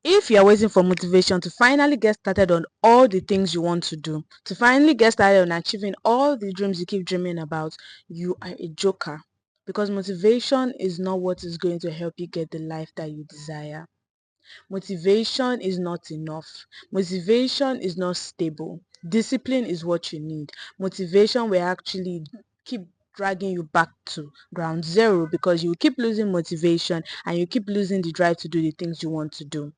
If you're waiting for motivation to finally get started on all the things you want to do, to finally get started on achieving all the dreams you keep dreaming about, you are a joker. Because motivation is not what is going to help you get the life that you desire. Motivation is not enough. Motivation is not stable. Discipline is what you need. Motivation will actually keep dragging you back to ground zero because you keep losing motivation and you keep losing the drive to do the things you want to do.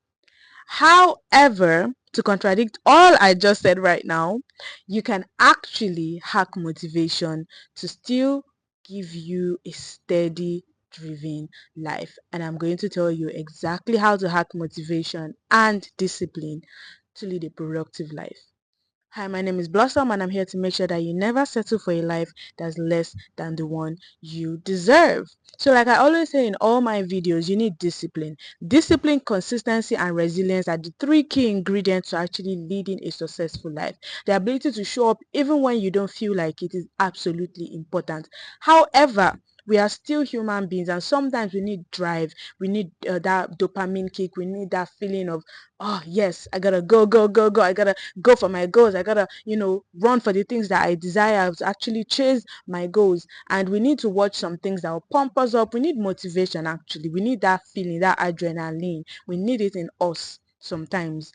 However, to contradict all I just said right now, you can actually hack motivation to still give you a steady, driven life. And I'm going to tell you exactly how to hack motivation and discipline to lead a productive life. Hi, my name is Blossom and I'm here to make sure that you never settle for a life that's less than the one you deserve. So like I always say in all my videos, you need discipline. Discipline, consistency and resilience are the three key ingredients to actually leading a successful life. The ability to show up even when you don't feel like it is absolutely important. However, we are still human beings and sometimes we need drive, we need that dopamine kick, we need that feeling of, oh yes, I gotta go, go, go, go, I gotta go for my goals, I gotta run for the things that I desire, to actually chase my goals. And we need to watch some things that will pump us up. We need motivation. Actually, we need that feeling, that adrenaline. We need it in us sometimes,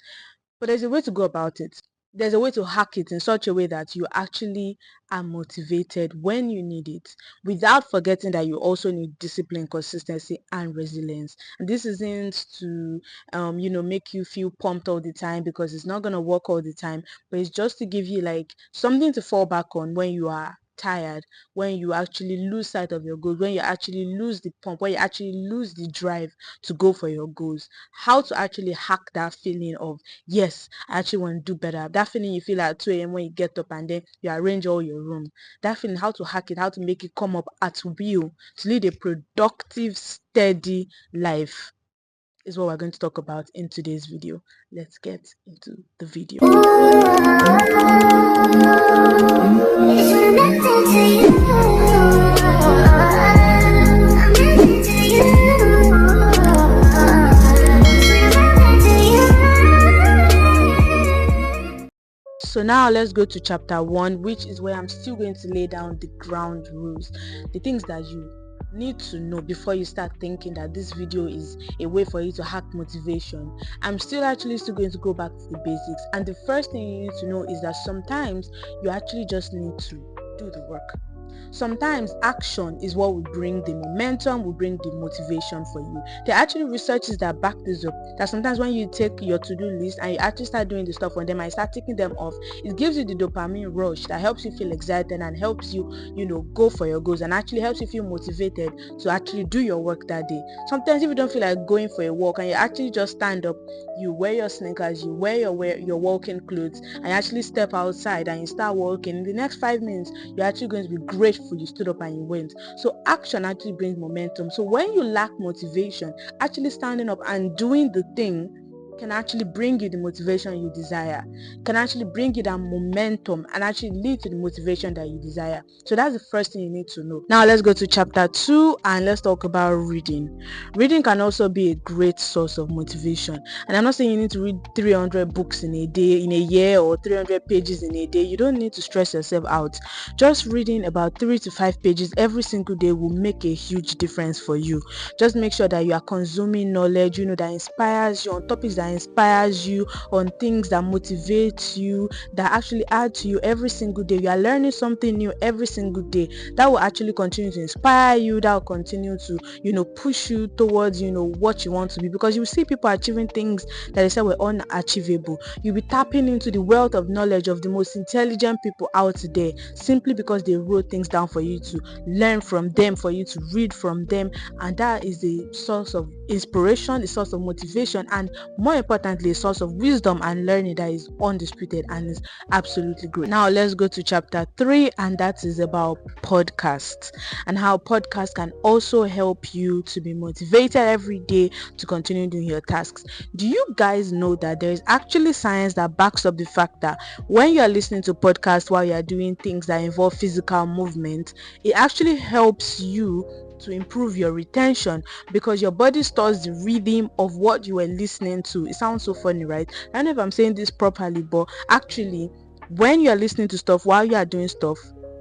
but there's a way to go about it. There's a way to hack it in such a way that you actually are motivated when you need it, without forgetting that you also need discipline, consistency and resilience. And this isn't to make you feel pumped all the time, because it's not going to work all the time, but it's just to give you like something to fall back on when you are tired, when you actually lose sight of your goals, when you actually lose the pump, when you actually lose the drive to go for your goals. How to actually hack that feeling of, yes, I actually want to do better. That feeling you feel at 2 a.m. when you get up and then you arrange all your room. That feeling, how to hack it, how to make it come up at will to lead a productive, steady life is what we're going to talk about in today's video. Let's get into the video. So now let's go to chapter 1, which is where I'm still going to lay down the ground rules, the things that you need to know before you start thinking that this video is a way for you to hack motivation. I'm still going to go back to the basics, and the first thing you need to know is that sometimes you actually just need to do the work. Sometimes action is what will bring the momentum, will bring the motivation for you. There are actually researches that back this up, that sometimes when you take your to-do list and you actually start doing the stuff on them and start taking them off, it gives you the dopamine rush that helps you feel excited and helps you, go for your goals, and actually helps you feel motivated to actually do your work that day. Sometimes if you don't feel like going for a walk and you actually just stand up, you wear your sneakers, you wear your walking clothes, and you actually step outside and you start walking, in the next 5 minutes you're actually going to be grateful you stood up and you went. So action actually brings momentum. So when you lack motivation, actually standing up and doing the thing can actually bring you the motivation you desire, can actually bring you that momentum and actually lead to the motivation that you desire. So that's the first thing you need to know. Now let's go to chapter 2 and let's talk about reading. Reading can also be a great source of motivation, and I'm not saying you need to read 300 books in a day, in a year, or 300 pages in a day. You don't need to stress yourself out. Just reading about 3 to 5 pages every single day will make a huge difference for you. Just make sure that you are consuming knowledge, that inspires you, on topics that inspires you, on things that motivate you, that actually add to you every single day. You are learning something new every single day that will actually continue to inspire you, that will continue to push you towards what you want to be, because you see people achieving things that they said were unachievable. You'll be tapping into the wealth of knowledge of the most intelligent people out there, simply because they wrote things down for you to learn from them, for you to read from them. And that is a source of inspiration, a source of motivation, and more importantly, a source of wisdom and learning that is undisputed and is absolutely great. Now let's go to chapter 3, and that is about podcasts, and how podcasts can also help you to be motivated every day to continue doing your tasks. Do you guys know that there is actually science that backs up the fact that when you are listening to podcasts while you are doing things that involve physical movement, it actually helps you to improve your retention, because your body stores the rhythm of what you were listening to. It sounds so funny, right? I don't know if I'm saying this properly, but actually, when you are listening to stuff while you are doing stuff,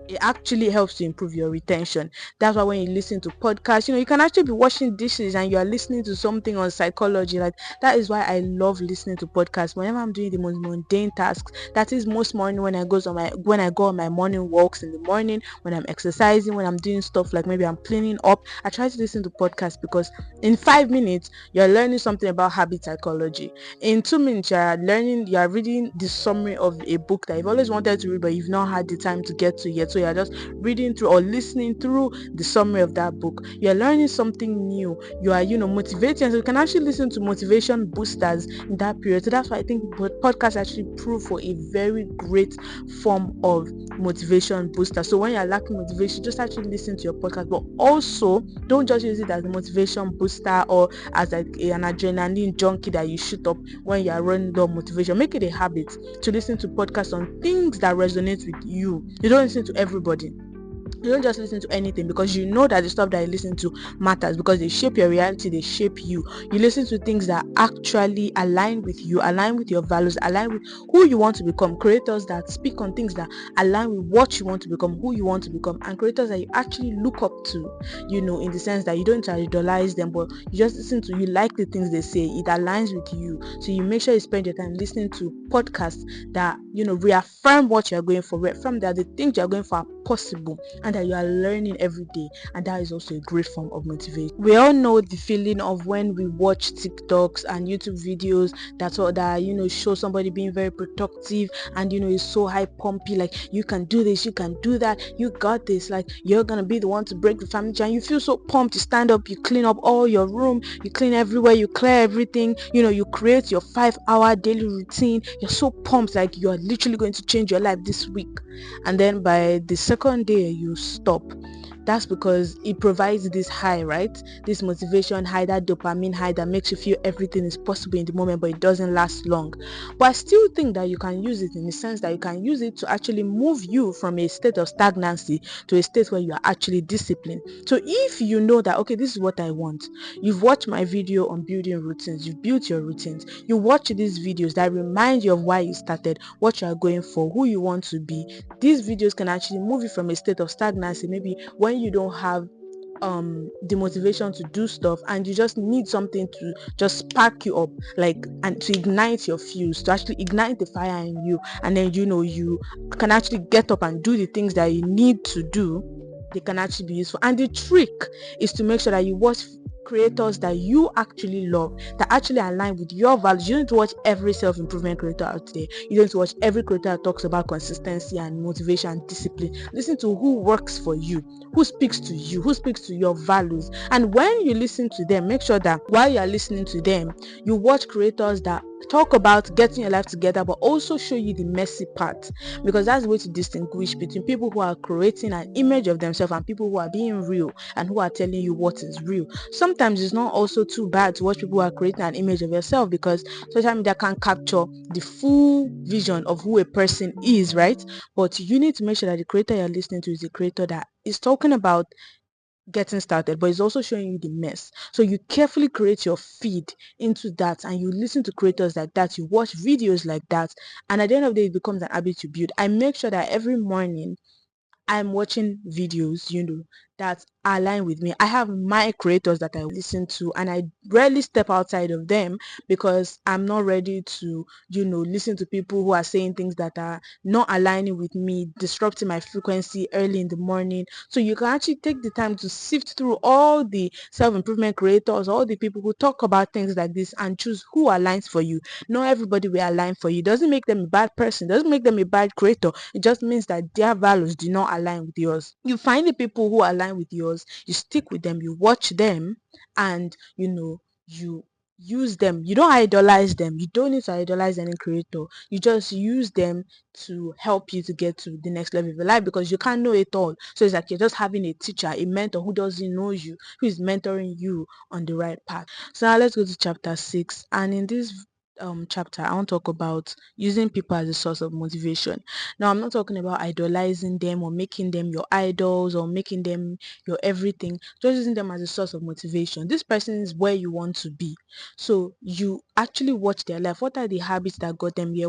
it actually helps to improve your retention. That's why when you listen to podcasts, you can actually be washing dishes and you are listening to something on psychology. Like, that is why I love listening to podcasts whenever I'm doing the most mundane tasks. That is most morning when I go on my morning walks in the morning, when I'm exercising, when I'm doing stuff like maybe I'm cleaning up. I try to listen to podcasts because in 5 minutes you're learning something about habit psychology. In 2 minutes you are reading the summary of a book that you've always wanted to read but you've not had the time to get to yet. So you're just reading through or listening through the summary of that book. You're learning something new. You are motivating. So you can actually listen to motivation boosters in that period. So that's why I think podcasts actually prove for a very great form of motivation booster. So when you're lacking motivation, just actually listen to your podcast, but also don't just use it as a motivation booster or as like an adrenaline junkie that you shoot up when you're running low motivation. Make it a habit to listen to podcasts on things that resonate with you. You don't listen to everybody. You don't just listen to anything, because you know that the stuff that you listen to matters, because they shape your reality, they shape you. You listen to things that actually align with you, align with your values, align with who you want to become. Creators that speak on things that align with what you want to become, who you want to become, and creators that you actually look up to, in the sense that you don't idolize them, but you just listen to, you like the things they say, it aligns with you. So you make sure you spend your time listening to podcasts that reaffirm what you're going for, reaffirm that the things you're going for are possible, and that you are learning every day. And that is also a great form of motivation. We all know the feeling of when we watch TikToks and YouTube videos that show somebody being very productive, and is so high pumpy, like, you can do this, you can do that, you got this, like, you're gonna be the one to break the family chain. You feel so pumped. You stand up, you clean up all your room, you clean everywhere, you clear everything, you create your 5-hour daily routine. You're so pumped, like you're literally going to change your life this week. And then by the second day you stop. That's because it provides this high, right? This motivation high, that dopamine high that makes you feel everything is possible in the moment, but it doesn't last long. But I still think that you can use it in the sense that you can use it to actually move you from a state of stagnancy to a state where you are actually disciplined. So if you know that, okay, this is what I want, you've watched my video on building routines, you've built your routines, you watch these videos that remind you of why you started, what you are going for, who you want to be. These videos can actually move you from a state of stagnancy, maybe when you don't have the motivation to do stuff and you just need something to just spark you up, like, and to ignite your fuse, to actually ignite the fire in you, and then you can actually get up and do the things that you need to do. They can actually be useful. And the trick is to make sure that you watch creators that you actually love, that actually align with your values. You don't need to watch every self-improvement creator out there. You don't need to watch every creator that talks about consistency and motivation and discipline. Listen to who works for you, who speaks to you, who speaks to your values. And when you listen to them, make sure that while you are listening to them, you watch creators that talk about getting your life together, but also show you the messy part, because that's the way to distinguish between people who are creating an image of themselves and people who are being real and who are telling you what is real. Sometimes it's not also too bad to watch people who are creating an image of yourself, because social media can't capture the full vision of who a person is, right? But you need to make sure that the creator you're listening to is a creator that is talking about getting started, but it's also showing you the mess. So you carefully create your feed into that, and you listen to creators like that, you watch videos like that, and at the end of the day, it becomes an habit you build. I make sure that every morning I'm watching videos, that align with me. I have my creators that I listen to, and I rarely step outside of them, because I'm not ready to, listen to people who are saying things that are not aligning with me, disrupting my frequency early in the morning. So you can actually take the time to sift through all the self-improvement creators, all the people who talk about things like this, and choose who aligns for you. Not everybody will align for you. Doesn't make them a bad person, doesn't make them a bad creator. It just means that their values do not align with yours. You find the people who align with yours, you stick with them, you watch them, and you use them. You don't idolize them. You don't need to idolize any creator. You just use them to help you to get to the next level of your life, because you can't know it all. So it's like you're just having a teacher, a mentor who doesn't know you, who is mentoring you on the right path. So now let's go to chapter 6. And in this chapter, I want to talk about using people as a source of motivation. Now, I'm not talking about idolizing them or making them your idols or making them your everything. Just using them as a source of motivation. This person is where you want to be. So you actually watch their life. What are the habits that got them here?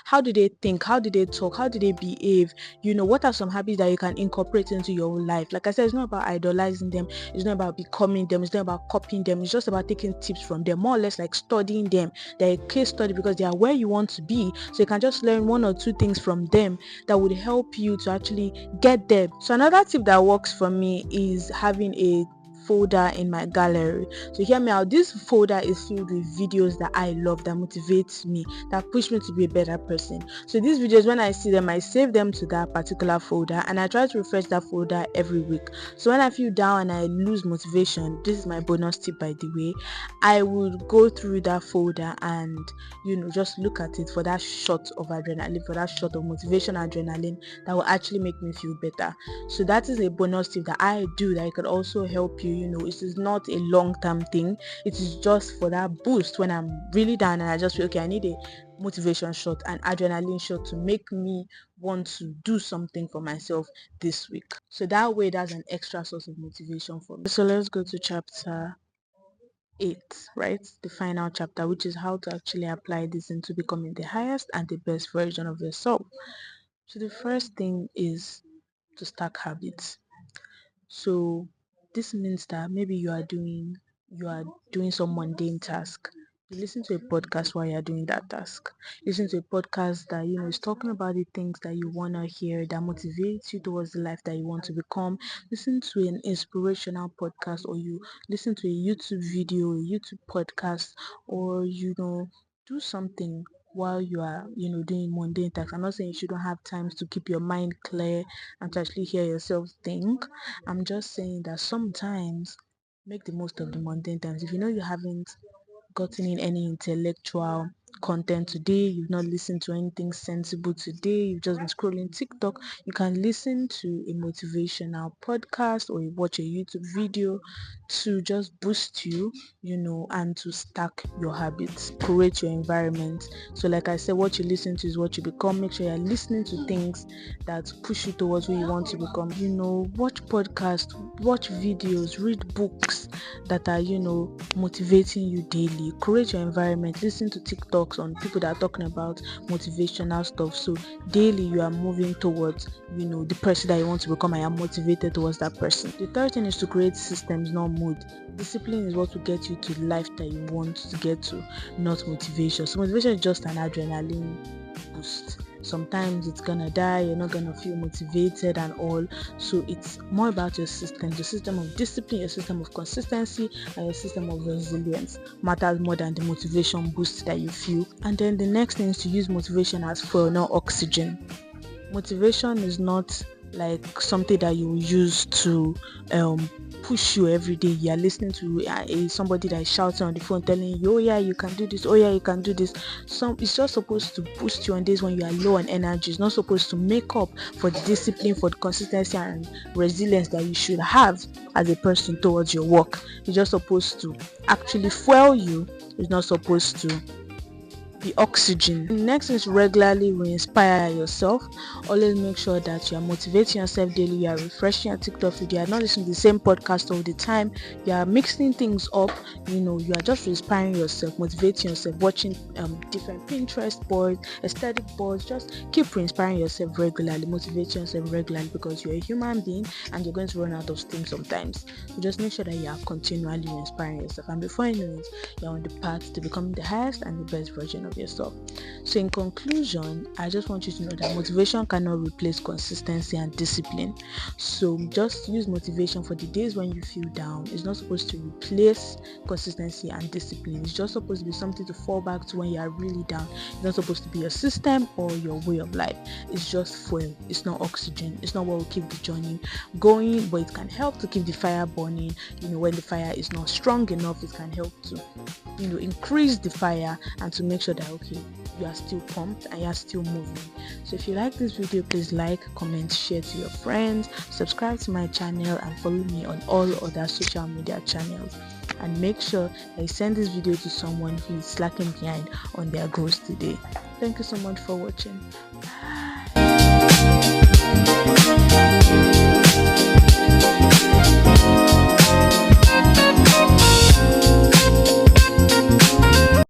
How do they think? How do they talk? How do they behave? What are some habits that you can incorporate into your own life? Like I said, it's not about idolizing them. It's not about becoming them. It's not about copying them. It's just about taking tips from them, more or less like studying them. They're a case study because they are where you want to be. So you can just learn one or two things from them that would help you to actually get there. So another tip that works for me is having a folder in my gallery. So hear me out. This folder is filled with videos that I love, that motivates me, that push me to be a better person. So these videos, when I see them, I save them to that particular folder and I try to refresh that folder every week. So when I feel down and I lose motivation, this is my bonus tip, by the way, I would go through that folder and just look at it for that shot of adrenaline, for that shot of motivation adrenaline that will actually make me feel better. So that is a bonus tip that I do that could also help you. It is not a long-term thing. It is just for that boost when I'm really down and I just feel, okay, I need a motivation shot, an adrenaline shot to make me want to do something for myself this week. So that way, that's an extra source of motivation for me. So let's go to chapter 8, right? The final chapter, which is how to actually apply this into becoming the highest and the best version of yourself. So the first thing is to stack habits. So this means that maybe you are doing some mundane task. You listen to a podcast while you're doing that task. Listen to a podcast that is talking about the things that you wanna hear, that motivates you towards the life that you want to become. Listen to an inspirational podcast, or you listen to a YouTube video, a YouTube podcast, or do something while you are doing mundane tasks. I'm not saying you shouldn't have times to keep your mind clear and to actually hear yourself think. I'm just saying that sometimes make the most of the mundane times. If you know you haven't gotten in any intellectual content today, you've not listened to anything sensible today, you've just been scrolling TikTok, you can listen to a motivational podcast or you watch a YouTube video to just boost you, and to stack your habits, create your environment. So like I said, what you listen to is what you become. Make sure you're listening to things that push you towards who you want to become. Watch podcasts, watch videos, read books that are motivating you daily. Create your environment, listen to TikToks on people that are talking about motivational stuff. So daily you are moving towards the person that you want to become. I am motivated towards that person. The third thing is to create systems, not mood. Discipline is what will get you to the life that you want to get to, not motivation. So motivation is just an adrenaline boost. Sometimes it's gonna die, you're not gonna feel motivated and all. So it's more about your system of discipline, your system of consistency, and your system of resilience matters more than the motivation boost that you feel. And then the next thing is to use motivation as fuel, not oxygen. Motivation is not like something that you use to push you every day. You are listening to somebody that is shouting on the phone telling you, oh yeah, you can do this, oh yeah, you can do this. It's just supposed to boost you on days when you are low on energy. It's not supposed to make up for the discipline, for the consistency and resilience that you should have as a person towards your work. It's just supposed to actually fuel you. It's not supposed to the oxygen. Next is regularly re-inspire yourself. Always make sure that you are motivating yourself daily. You are refreshing your TikTok video. You are not listening to the same podcast all the time. You are mixing things up. You are just inspiring yourself, motivating yourself, watching different Pinterest boards, aesthetic boards. Just keep inspiring yourself regularly, motivating yourself regularly, because you're a human being and you're going to run out of steam sometimes. So just make sure that you are continually inspiring yourself, and before you know it, you're on the path to becoming the highest and the best version of yourself. So in conclusion, I just want you to know that motivation cannot replace consistency and discipline. So just use motivation for the days when you feel down. It's not supposed to replace consistency and discipline. It's just supposed to be something to fall back to when you are really down. It's not supposed to be your system or your way of life. It's just fuel. It's not oxygen. It's not what will keep the journey going, but it can help to keep the fire burning. When the fire is not strong enough, it can help to increase the fire and to make sure that you are still pumped and you are still moving. So if you like this video, please like, comment, share to your friends, subscribe to my channel, and follow me on all other social media channels. and make sure that you send this video to someone who is slacking behind on their goals today. Thank you so much for watching. Bye.